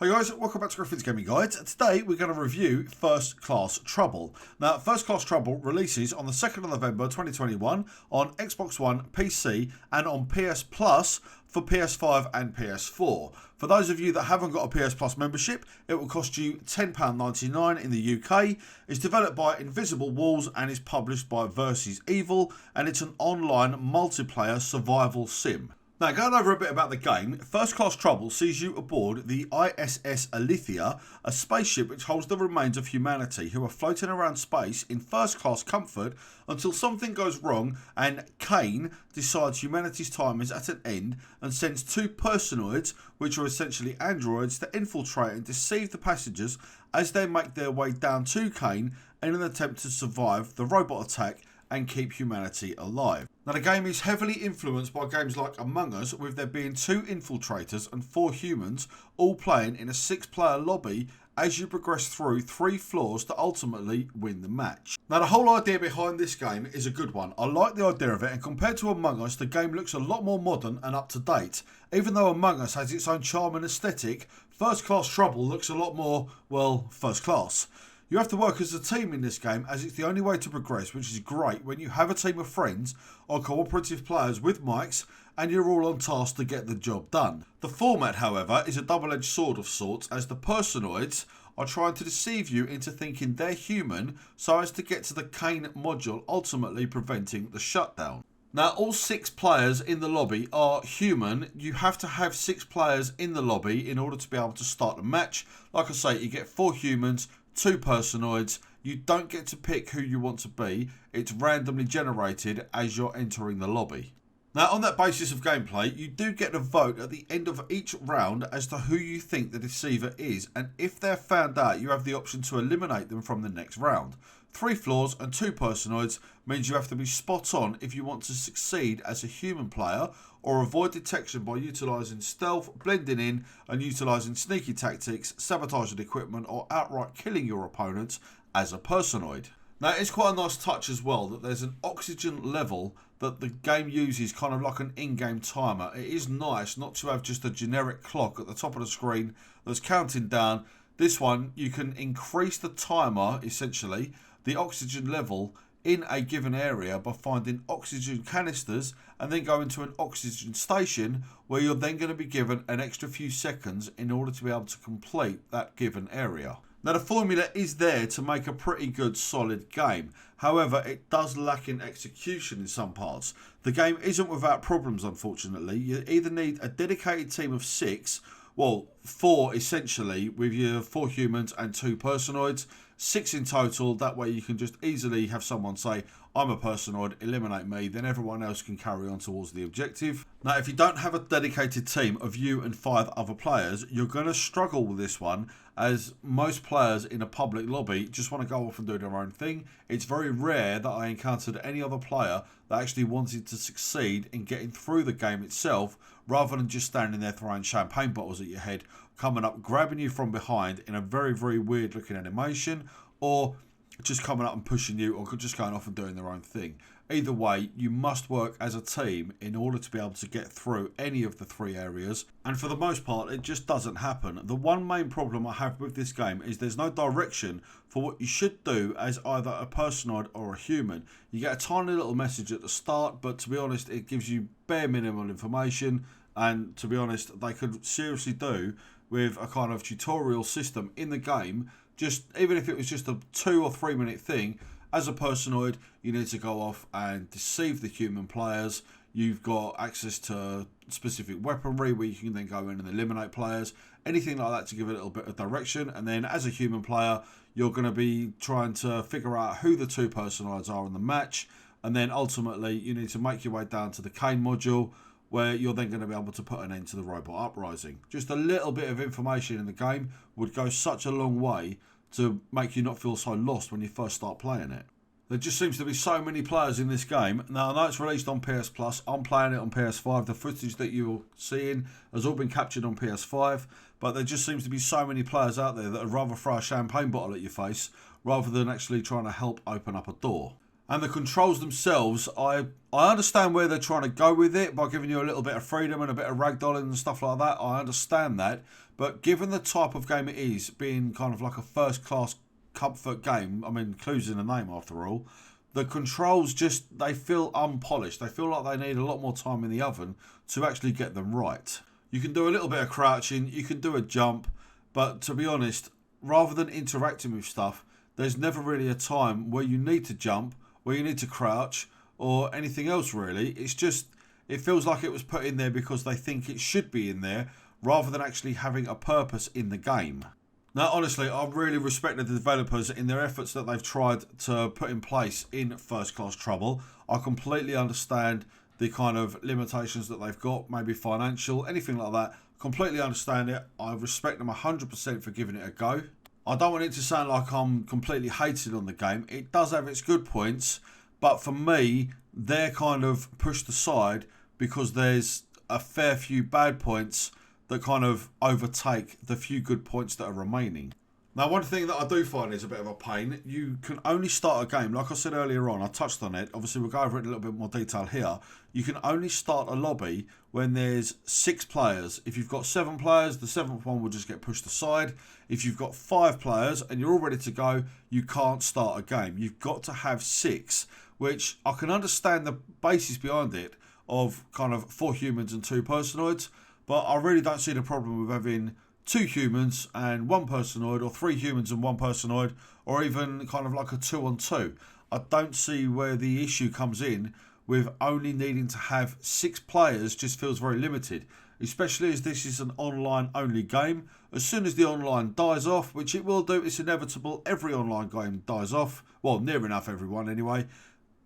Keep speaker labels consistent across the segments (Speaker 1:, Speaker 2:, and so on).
Speaker 1: Hi guys, welcome back to Griffin's Gaming Guide. Today we're going to review First Class Trouble. Now, First Class Trouble releases on the 2nd of November 2021 on Xbox One, PC and on PS Plus for PS5 and PS4. For those of you that haven't got a PS Plus membership, it will cost you £10.99 in the UK. It's developed by Invisible Walls and is published by Versus Evil, and it's an online multiplayer survival sim. Now, going over a bit about the game, First Class Trouble sees you aboard the ISS Alethea, a spaceship which holds the remains of humanity who are floating around space in first class comfort until something goes wrong and Kane decides humanity's time is at an end and sends two personoids, which are essentially androids, to infiltrate and deceive the passengers as they make their way down to Kane in an attempt to survive the robot attack and keep humanity alive. Now, the game is heavily influenced by games like Among Us, with there being 2 infiltrators and 4 humans all playing in a 6-player lobby as you progress through 3 floors to ultimately win the match. Now, the whole idea behind this game is a good one. I like the idea of it, and compared to Among Us, the game looks a lot more modern and up to date. Even though Among Us has its own charm and aesthetic, First Class Trouble looks a lot more, well, first class. You have to work as a team in this game, as it's the only way to progress, which is great when you have a team of friends or cooperative players with mics and you're all on task to get the job done. The format, however, is a double-edged sword of sorts, as the personoids are trying to deceive you into thinking they're human so as to get to the Kane module, ultimately preventing the shutdown. Now, all 6 players in the lobby are human. You have to have 6 players in the lobby in order to be able to start the match. Like I say, you get 4 humans, 2 personoids. You don't get to pick who you want to be. It's randomly generated as you're entering the lobby. Now, on that basis of gameplay, you do get a vote at the end of each round as to who you think the deceiver is, and if they're found out, you have the option to eliminate them from the next round. 3 floors and 2 personoids means you have to be spot on if you want to succeed as a human player, or avoid detection by utilising stealth, blending in and utilising sneaky tactics, sabotaging equipment or outright killing your opponents as a personoid. Now, it's quite a nice touch as well that there's an oxygen level that the game uses, kind of like an in-game timer. It is nice not to have just a generic clock at the top of the screen that's counting down. This one, you can increase the timer, essentially, the oxygen level in a given area by finding oxygen canisters and then going to an oxygen station where you're then going to be given an extra few seconds in order to be able to complete that given area. Now, the formula is there to make a pretty good solid game. However, it does lack in execution in some parts. The game isn't without problems, unfortunately. You either need a dedicated team of 6, well, 4 essentially, with your 4 humans and 2 personoids, 6 in total. That way you can just easily have someone say, I'm a personoid, eliminate me, then everyone else can carry on towards the objective. Now, if you don't have a dedicated team of you and 5 other players, you're going to struggle with this one, as most players in a public lobby just want to go off and do their own thing. It's very rare that I encountered any other player that actually wanted to succeed in getting through the game itself, rather than just standing there throwing champagne bottles at your head, coming up, grabbing you from behind in a very, very weird looking animation, or just coming up and pushing you, or just going off and doing their own thing. Either way, you must work as a team in order to be able to get through any of the 3 areas, and for the most part it just doesn't happen. The one main problem I have with this game is there's no direction for what you should do as either a personoid or a human. You get a tiny little message at the start, but to be honest, it gives you bare minimal information, and to be honest, they could seriously do with a kind of tutorial system in the game. Just even if it was just a 2 or 3 minute thing, as a personoid, you need to go off and deceive the human players. You've got access to specific weaponry where you can then go in and eliminate players. Anything like that to give it a little bit of direction. And then as a human player, you're going to be trying to figure out who the 2 personoids are in the match. And then ultimately, you need to make your way down to the Kane module, where you're then going to be able to put an end to the robot uprising. Just a little bit of information in the game would go such a long way to make you not feel so lost when you first start playing it. There just seems to be so many players in this game. Now, I know it's released on PS Plus. I'm playing it on PS5. The footage that you're seeing has all been captured on PS5. But there just seems to be so many players out there that would rather throw a champagne bottle at your face rather than actually trying to help open up a door. And the controls themselves, I understand where they're trying to go with it by giving you a little bit of freedom and a bit of ragdolling and stuff like that. I understand that. But given the type of game it is, being kind of like a first-class comfort game, I mean, clues in the name after all, the controls just, they feel unpolished. They feel like they need a lot more time in the oven to actually get them right. You can do a little bit of crouching, you can do a jump, but to be honest, rather than interacting with stuff, there's never really a time where you need to jump, where you need to crouch, or anything else really. It's just, it feels like it was put in there because they think it should be in there, rather than actually having a purpose in the game. Now, honestly, I really respect the developers in their efforts that they've tried to put in place in First Class Trouble. I completely understand the kind of limitations that they've got, maybe financial, anything like that. Completely understand it. I respect them 100% for giving it a go. I don't want it to sound like I'm completely hated on the game. It does have its good points, but for me, they're kind of pushed aside because there's a fair few bad points that kind of overtake the few good points that are remaining. Now, one thing that I do find is a bit of a pain, you can only start a game, like I said earlier on, I touched on it, obviously we'll go over it in a little bit more detail here. You can only start a lobby when there's 6 players. If you've got 7 players, the 7th one will just get pushed aside. If you've got 5 players and you're all ready to go, you can't start a game. You've got to have 6, which I can understand the basis behind it of kind of 4 humans and 2 personoids, but I really don't see the problem with having 2 humans and 1 personoid, or 3 humans and 1 personoid, or even kind of like a 2-on-2. I don't see where the issue comes in with only needing to have 6 players. Just feels very limited, especially as this is an online only game. As soon as the online dies off, which it will do, it's inevitable, every online game dies off, well, near enough everyone anyway.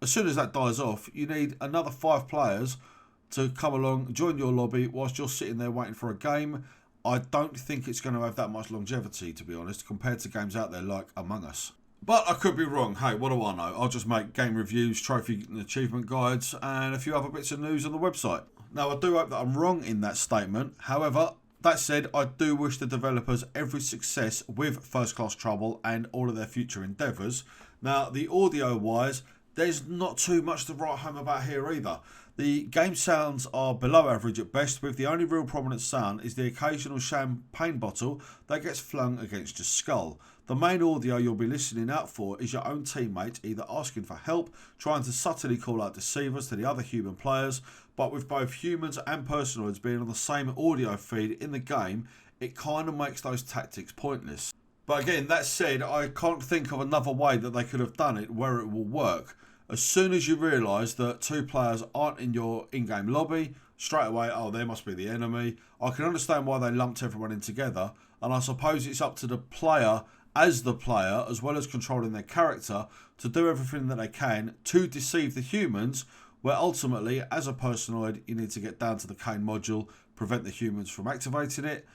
Speaker 1: As soon as that dies off, you need another 5 players to come along, join your lobby whilst you're sitting there waiting for a game. I don't think it's going to have that much longevity, to be honest, compared to games out there like Among Us. But I could be wrong. Hey, what do I know? I'll just make game reviews, trophy and achievement guides, and a few other bits of news on the website. Now, I do hope that I'm wrong in that statement. However, that said, I do wish the developers every success with First Class Trouble and all of their future endeavours. Now, the audio-wise, there's not too much to write home about here either. The game sounds are below average at best, with the only real prominent sound is the occasional champagne bottle that gets flung against your skull. The main audio you'll be listening out for is your own teammate either asking for help, trying to subtly call out deceivers to the other human players, but with both humans and personoids being on the same audio feed in the game, it kind of makes those tactics pointless. But again, that said, I can't think of another way that they could have done it where it will work. As soon as you realise that 2 players aren't in your in-game lobby, straight away, oh, there must be the enemy. I can understand why they lumped everyone in together, and I suppose it's up to the player, as well as controlling their character, to do everything that they can to deceive the humans, where ultimately, as a personoid, you need to get down to the cane module, prevent the humans from activating it.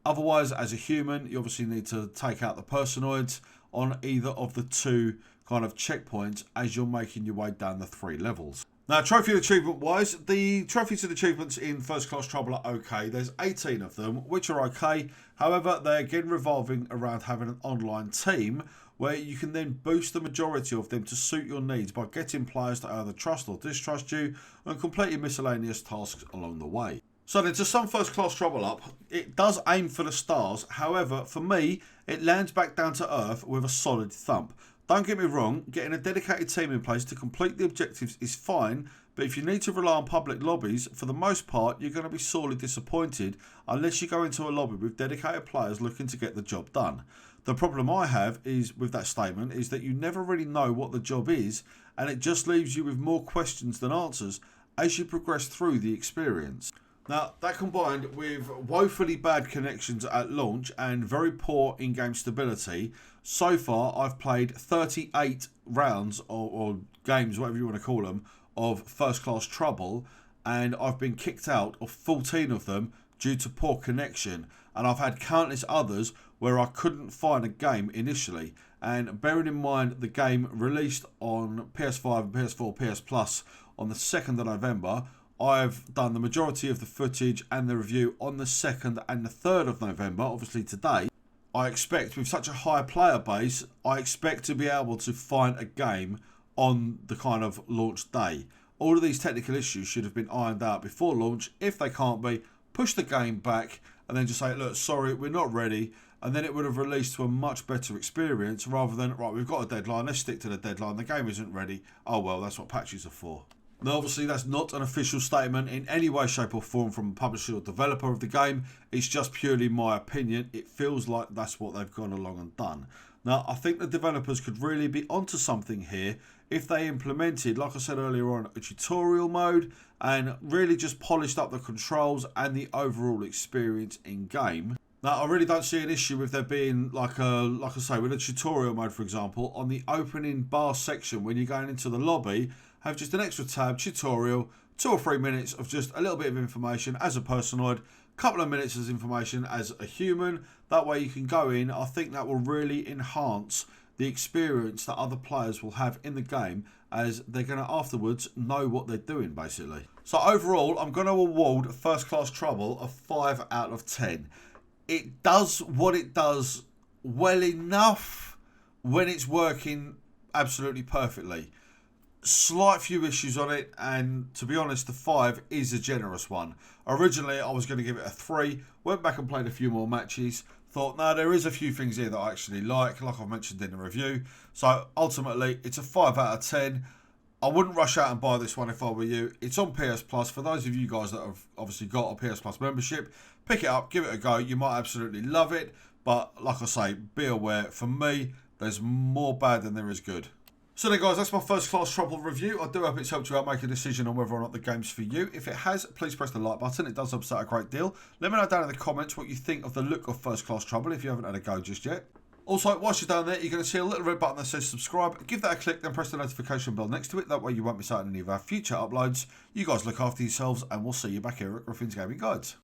Speaker 1: Otherwise, as a human, you obviously need to take out the personoids on either of the 2 kind of checkpoints as you're making your way down the 3 levels. Now, trophy and achievement wise, the trophies and achievements in First Class Trouble are okay. There's 18 of them, which are okay. However, they're again revolving around having an online team where you can then boost the majority of them to suit your needs by getting players to either trust or distrust you and completing miscellaneous tasks along the way. So then, to sum First Class Trouble up, it does aim for the stars. However, for me, it lands back down to earth with a solid thump. Don't get me wrong, getting a dedicated team in place to complete the objectives is fine, but if you need to rely on public lobbies, for the most part, you're going to be sorely disappointed unless you go into a lobby with dedicated players looking to get the job done. The problem I have is with that statement is that you never really know what the job is, and it just leaves you with more questions than answers as you progress through the experience. Now, that combined with woefully bad connections at launch and very poor in-game stability, so far I've played 38 rounds or games, whatever you want to call them, of First Class Trouble, and I've been kicked out of 14 of them due to poor connection, and I've had countless others where I couldn't find a game initially. And bearing in mind the game released on PS5 and PS4, PS Plus on the 2nd of November, I've done the majority of the footage and the review on the 2nd and the 3rd of November, obviously today. I expect with such a high player base, I expect to be able to find a game on the kind of launch day. All of these technical issues should have been ironed out before launch. If they can't be, push the game back and then just say, look, sorry, we're not ready. And then it would have released to a much better experience rather than, right, we've got a deadline, let's stick to the deadline, the game isn't ready. Oh well, that's what patches are for. Now obviously that's not an official statement in any way, shape or form from a publisher or developer of the game. It's just purely my opinion. It feels like that's what they've gone along and done. Now I think the developers could really be onto something here if they implemented, like I said earlier on, a tutorial mode and really just polished up the controls and the overall experience in game. Now, I really don't see an issue with there being, like I say, with a tutorial mode, for example, on the opening bar section when you're going into the lobby, have just an extra tab, tutorial, 2 or 3 minutes of just a little bit of information as a personoid, couple of minutes as information as a human. That way you can go in. I think that will really enhance the experience that other players will have in the game, as they're going to afterwards know what they're doing, basically. So overall, I'm going to award First Class Trouble a 5 out of 10. It does what it does well enough when it's working absolutely perfectly. Slight few issues on it, and to be honest, the 5 is a generous one. Originally, I was going to give it a 3. Went back and played a few more matches. Thought, no, there is a few things here that I actually like I've mentioned in the review. So ultimately, it's a 5 out of 10. I wouldn't rush out and buy this one if I were you. It's on PS Plus. For those of you guys that have obviously got a PS Plus membership, pick it up, give it a go. You might absolutely love it. But like I say, be aware, for me, there's more bad than there is good. So then guys, that's my First Class Trouble review. I do hope it's helped you out make a decision on whether or not the game's for you. If it has, please press the like button. It does help us out a great deal. Let me know down in the comments what you think of the look of First Class Trouble if you haven't had a go just yet. Also, whilst you're down there, you're going to see a little red button that says subscribe. Give that a click, then press the notification bell next to it. That way you won't miss out on any of our future uploads. You guys look after yourselves, and we'll see you back here at Griffin's Gaming Guides.